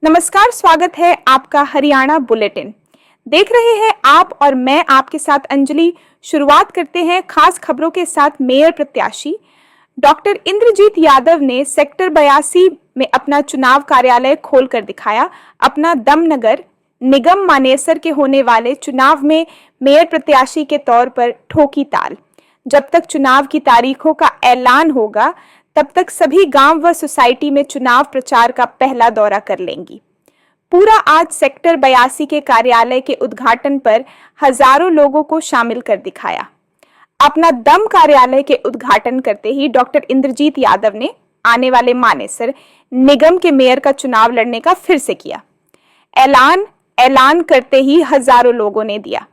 नमस्कार, स्वागत है आपका हरियाणा बुलेटिन। देख रहे हैं आप और मैं आपके साथ अंजलि। शुरुआत करते हैं खास खबरों के साथ। मेयर प्रत्याशी डॉक्टर इंद्रजीत यादव ने सेक्टर 82 में अपना चुनाव कार्यालय खोलकर दिखाया। अपना दम नगर निगम मानेसर के होने वाले चुनाव में मेयर प्रत्याशी के तौर पर ठोकी ताल। जब तक चुनाव की तारीखों का ऐलान होगा तब तक सभी गांव व सोसाइटी में चुनाव प्रचार का पहला दौरा कर लेंगी। पूरा आज सेक्टर 82 के कार्यालय के उद्घाटन पर हजारों लोगों को शामिल कर दिखाया। अपना दम कार्यालय के उद्घाटन करते ही डॉक्टर इंद्रजीत यादव ने आने वाले मानेसर निगम के मेयर का चुनाव लड़ने का फिर से किया ऐलान करते ही हजारों लोगों ने दिया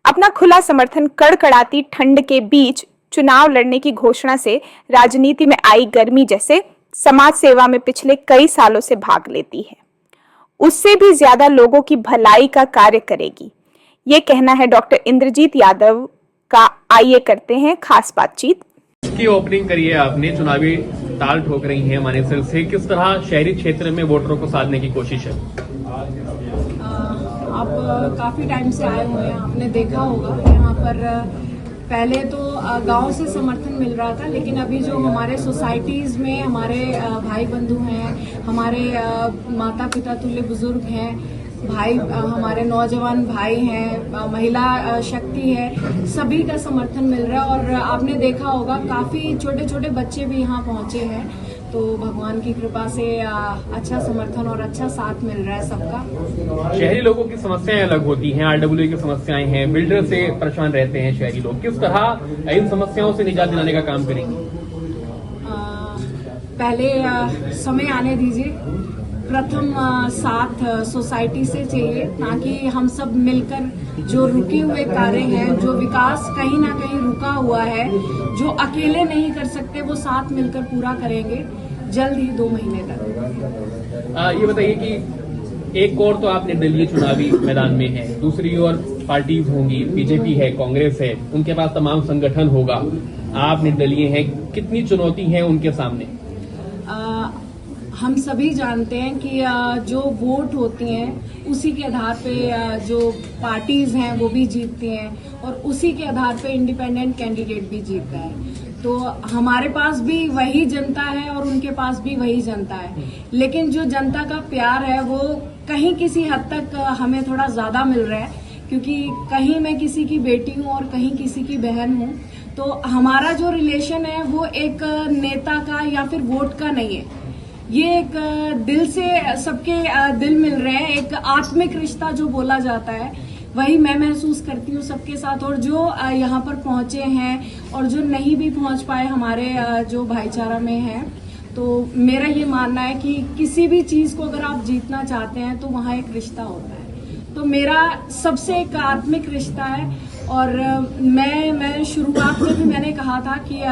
अपना खुला समर्थन। कड़कड़ाती ठंड के बीच चुनाव लड़ने की घोषणा से राजनीति में आई गर्मी जैसे समाज सेवा में पिछले कई सालों से भाग लेती है, उससे भी ज्यादा लोगों की भलाई का कार्य करेगी, ये कहना है डॉक्टर इंद्रजीत यादव का। आइए करते हैं खास बातचीत। की ओपनिंग करी है आपने, चुनावी ताल ठोक रही है मानेसर से, किस तरह शहरी क्षेत्र में वोटरों को साधने की कोशिश है? आप काफी टाइम से आए हुए हैं, आपने देखा होगा यहाँ पर पहले तो गांव से समर्थन मिल रहा था, लेकिन अभी जो हमारे सोसाइटीज में हमारे भाई बंधु हैं, हमारे माता पिता तुल्य बुजुर्ग हैं, भाई हमारे नौजवान भाई हैं, महिला शक्ति है, सभी का समर्थन मिल रहा है। और आपने देखा होगा काफी छोटे छोटे बच्चे भी यहाँ पहुंचे हैं, तो भगवान की कृपा से अच्छा समर्थन और अच्छा साथ मिल रहा है सबका। शहरी लोगों की समस्याएं अलग होती हैं, आरडब्ल्यू की समस्याएं हैं, बिल्डर से परेशान रहते हैं शहरी लोग, किस तरह इन समस्याओं से निजात दिलाने का काम करेंगे? पहले समय आने दीजिए, प्रथम साथ सोसाइटी से चाहिए, ताकि हम सब मिलकर जो रुके हुए कार्य हैं, जो विकास कहीं ना कहीं रुका हुआ है, जो अकेले नहीं कर सकते, वो साथ मिलकर पूरा करेंगे जल्द ही 2 महीने तक। ये बताइए कि एक और तो आप निर्दलीय चुनावी मैदान में है, दूसरी ओर पार्टीज होंगी, बीजेपी है, कांग्रेस है, उनके पास तमाम संगठन होगा, आप निर्दलीय हैं, कितनी चुनौती है उनके सामने? हम सभी जानते हैं कि जो वोट होती हैं उसी के आधार पे जो पार्टीज हैं वो भी जीतती हैं, और उसी के आधार पे इंडिपेंडेंट कैंडिडेट भी जीतता है। तो हमारे पास भी वही जनता है और उनके पास भी वही जनता है, लेकिन जो जनता का प्यार है वो कहीं किसी हद तक हमें थोड़ा ज्यादा मिल रहा है, क्योंकि कहीं मैं किसी की बेटी हूँ और कहीं किसी की बहन हूँ। तो हमारा जो रिलेशन है वो एक नेता का या फिर वोट का नहीं है, ये एक दिल से सबके दिल मिल रहे हैं, एक आत्मिक रिश्ता जो बोला जाता है वही मैं महसूस करती हूँ सबके साथ। और जो यहाँ पर पहुंचे हैं और जो नहीं भी पहुंच पाए हमारे जो भाईचारा में हैं, तो मेरा ये मानना है कि किसी भी चीज को अगर आप जीतना चाहते हैं तो वहाँ एक रिश्ता होता है। तो मेरा सबसे एक आत्मिक रिश्ता है। और मैं शुरुआत में भी मैंने कहा था कि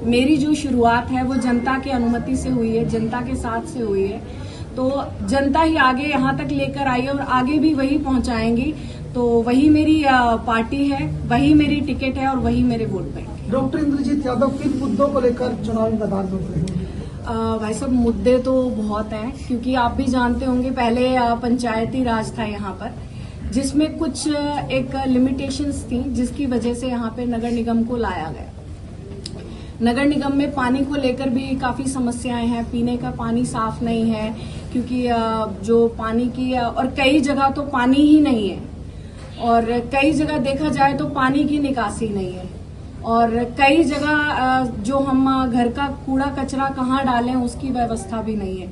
मेरी जो शुरुआत है वो जनता की अनुमति से हुई है, जनता के साथ से हुई है। तो जनता ही आगे यहाँ तक लेकर आई है और आगे भी वही पहुंचाएंगी। तो वही मेरी पार्टी है, वही मेरी टिकट है और वही मेरे vote bank. Doctor Indrajit Yadav किन मुद्दों को लेकर चुनावी मैदान में उतरे हैं? भाई साहब, मुद्दे तो बहुत हैं, क्योंकि आप भी जानते होंगे पहले पंचायती राज था यहाँ पर, जिसमें कुछ एक लिमिटेशंस थी, जिसकी वजह से यहाँ पे नगर निगम को लाया गया। नगर निगम में पानी को लेकर भी काफी समस्याएं हैं, पीने का पानी साफ नहीं है, क्योंकि जो पानी की और कई जगह तो पानी ही नहीं है, और कई जगह देखा जाए तो पानी की निकासी नहीं है, और कई जगह जो हम घर का कूड़ा कचरा कहाँ डालें उसकी व्यवस्था भी नहीं है।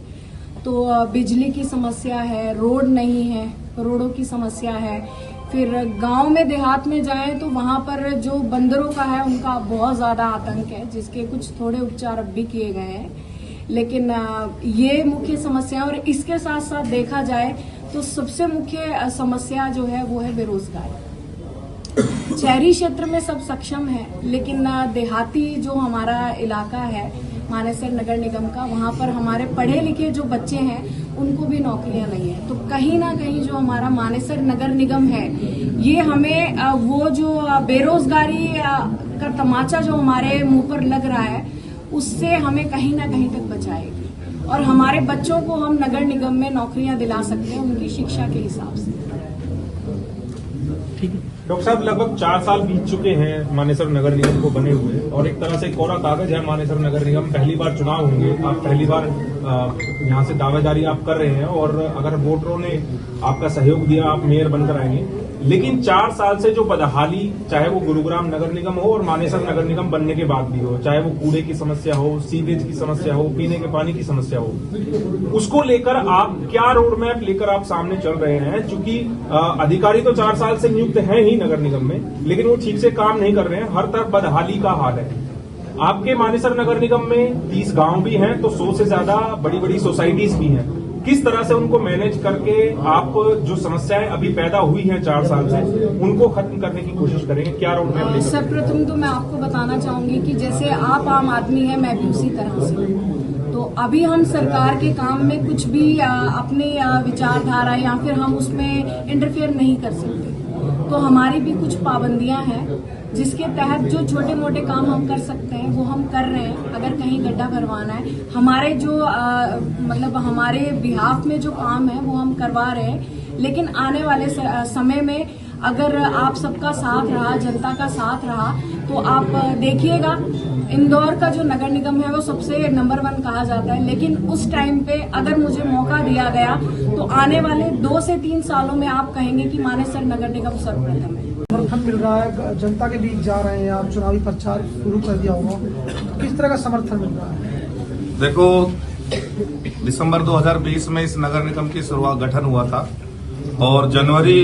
तो बिजली की समस्या है, रोड नहीं है, रोडों की समस्या है। फिर गांव में देहात में जाएं तो वहां पर जो बंदरों का है उनका बहुत ज्यादा आतंक है, जिसके कुछ थोड़े उपचार अब भी किए गए हैं। लेकिन ये मुख्य समस्या, और इसके साथ साथ देखा जाए तो सबसे मुख्य समस्या जो है वो है बेरोजगारी। शहरी क्षेत्र में सब सक्षम है, लेकिन देहाती जो हमारा इलाका है मानेसर नगर निगम का, वहां पर हमारे पढ़े लिखे जो बच्चे हैं उनको भी नौकरियां नहीं है। तो कहीं ना कहीं जो हमारा मानेसर नगर निगम है, ये हमें वो जो बेरोजगारी का तमाचा जो हमारे मुंह पर लग रहा है उससे हमें कहीं ना कहीं तक बचाएगी और हमारे बच्चों को हम नगर निगम में नौकरियां दिला सकते हैं उनकी शिक्षा के हिसाब से। डॉक्टर साहब, लगभग 4 साल बीत चुके हैं मानेसर नगर निगम को बने हुए और एक तरह से कोरा कागज है मानेसर नगर निगम। पहली बार चुनाव होंगे, आप पहली बार यहाँ से दावेदारी आप कर रहे हैं और अगर वोटरों ने आपका सहयोग दिया आप मेयर बनकर आएंगे। लेकिन 4 साल से जो बदहाली, चाहे वो गुरुग्राम नगर निगम हो और मानेसर नगर निगम बनने के बाद भी हो, चाहे वो कूड़े की समस्या हो, सीवेज की समस्या हो, पीने के पानी की समस्या हो, उसको लेकर आप क्या रोड मैप लेकर आप सामने चल रहे हैं? चूंकि अधिकारी तो 4 साल से नियुक्त हैं ही नगर निगम में, लेकिन वो ठीक से काम नहीं कर रहे हैं, हर तरफ बदहाली का हाल है। आपके मानेसर नगर निगम में 30 गांव भी हैं, तो 100 से ज्यादा बड़ी बड़ी सोसाइटीज भी हैं। किस तरह से उनको मैनेज करके आप जो समस्याएं अभी पैदा हुई हैं 4 साल से, उनको खत्म करने की कोशिश करेंगे? क्या रोड मैप? सर्वप्रथम तो मैं आपको बताना चाहूंगी कि जैसे आप आम आदमी है, मैं भी उसी तरह से हूं। तो अभी हम सरकार के काम में कुछ भी अपनी विचारधारा या फिर हम उसमें इंटरफेयर नहीं कर सकते। तो हमारी भी कुछ पाबंदियां हैं जिसके तहत जो छोटे मोटे काम हम कर सकते हैं वो हम कर रहे हैं। अगर कहीं गड्ढा भरवाना है, हमारे जो मतलब हमारे बिहाफ में जो काम है वो हम करवा रहे हैं। लेकिन आने वाले समय में अगर आप सबका साथ रहा, जनता का साथ रहा, तो आप देखिएगा इंदौर का जो नगर निगम है वो सबसे नंबर 1 कहा जाता है। लेकिन उस टाइम पे अगर मुझे मौका दिया गया तो आने वाले 2 से 3 सालों में आप कहेंगे कि मानेसर नगर निगम सर्वप्रथम है। समर्थन मिल रहा है, जनता के बीच जा रहे हैं आप, चुनावी प्रचार शुरू कर दिया होगा, किस तरह का समर्थन मिल रहा है? देखो, दिसंबर 2020 में इस नगर निगम की शुरुआत गठन हुआ था और जनवरी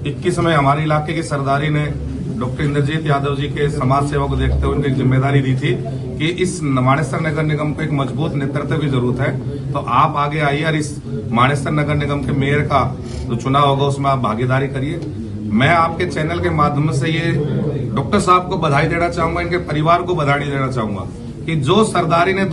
21 में हमारे इलाके की सरदारी ने डॉक्टर इंद्रजीत यादव जी के समाज सेवा को देखते हुए उनको एक जिम्मेदारी दी थी कि इस मानेसर नगर निगम को एक मजबूत नेतृत्व की जरूरत है। तो आप आगे आइए और इस मानेसर नगर निगम के मेयर का जो चुनाव होगा उसमें आप भागीदारी करिए। मैं आपके चैनल के माध्यम से ये डॉक्टर साहब को बधाई देना चाहूंगा, इनके परिवार को बधाई देना चाहूंगा कि जो सरदारी ने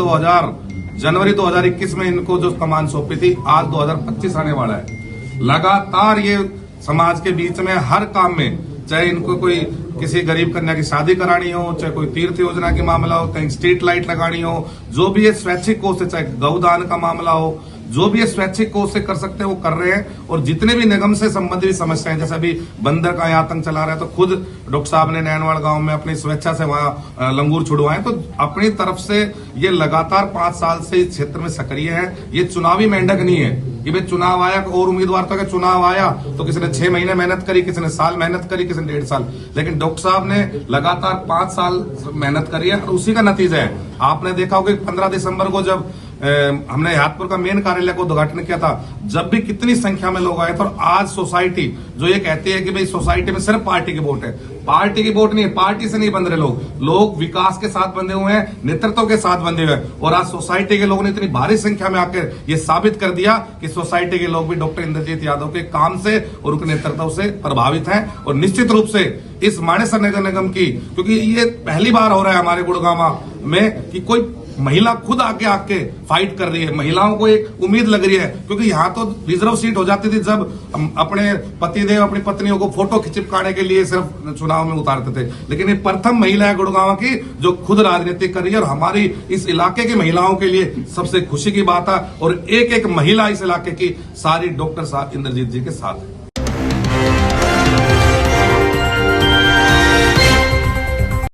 जनवरी 2021 में इनको जो कमान सौंपी थी, आज 2025 आने वाला है। लगातार ये समाज के बीच में हर काम में, चाहे इनको कोई किसी गरीब कन्या की शादी करानी हो, चाहे कोई तीर्थ योजना की मामला हो, कहीं स्ट्रीट लाइट लगानी हो, जो भी ये स्वैच्छिक कोष से, चाहे गौदान का मामला हो, जो भी ये स्वैच्छिक कोष से कर सकते हैं वो कर रहे हैं। और जितने भी निगम से संबंधित समस्याएं, जैसे अभी बंदर का यहाँ आतंक चला रहा है, तो खुद डॉक्टर साहब ने नैनवाड़ गांव में अपनी स्वेच्छा से वहां लंगूर छुड़वाए। तो अपनी तरफ से ये लगातार 5 साल से इस क्षेत्र में सक्रिय है। ये चुनावी मेंढक नहीं है कि भाई चुनाव आया और उम्मीदवार तो चुनाव आया तो किसी ने 6 महीने मेहनत करी, किसी ने साल मेहनत करी, किसी ने 1.5 साल। लेकिन डॉक्टर साहब ने लगातार 5 साल मेहनत करी है और उसी का नतीजा है। आपने देखा होगा 15 दिसंबर को जब हमने हयातपुर का मेन कार्यालय को उद्घाटन किया था, जब भी कितनी संख्या में लोग आए थे। और आज सोसाइटी जो ये कहती है कि भाई सोसाइटी में सिर्फ पार्टी की वोट है, पार्टी की वोट नहीं है, पार्टी से नहीं बंध रहे लोग विकास के साथ बंधे हुए हैं, नेतृत्व के साथ बंधे हुए हैं। और आज सोसाइटी के लोगों ने इतनी भारी संख्या में आकर ये साबित कर दिया कि सोसाइटी के लोग भी डॉक्टर इंद्रजीत यादव के काम से और उनके नेतृत्व से प्रभावित हैं। और निश्चित रूप से इस मानेसर नगर निगम की, क्योंकि ये पहली बार हो रहा है हमारे गुड़गांव में कि कोई महिला खुद आके फाइट कर रही है। महिलाओं को एक उम्मीद लग रही है, क्योंकि यहाँ तो रिजर्व सीट हो जाती थी जब अपने पतिदेव अपनी पत्नियों को फोटो चिपकाने के लिए सिर्फ चुनाव में उतारते थे। लेकिन ये प्रथम महिला है गुड़गांव की जो खुद राजनीति कर रही है और हमारी इस इलाके की महिलाओं के लिए सबसे खुशी की बात है। और एक एक महिला इस इलाके की सारी डॉक्टर साहब इंद्रजीत जी के साथ है।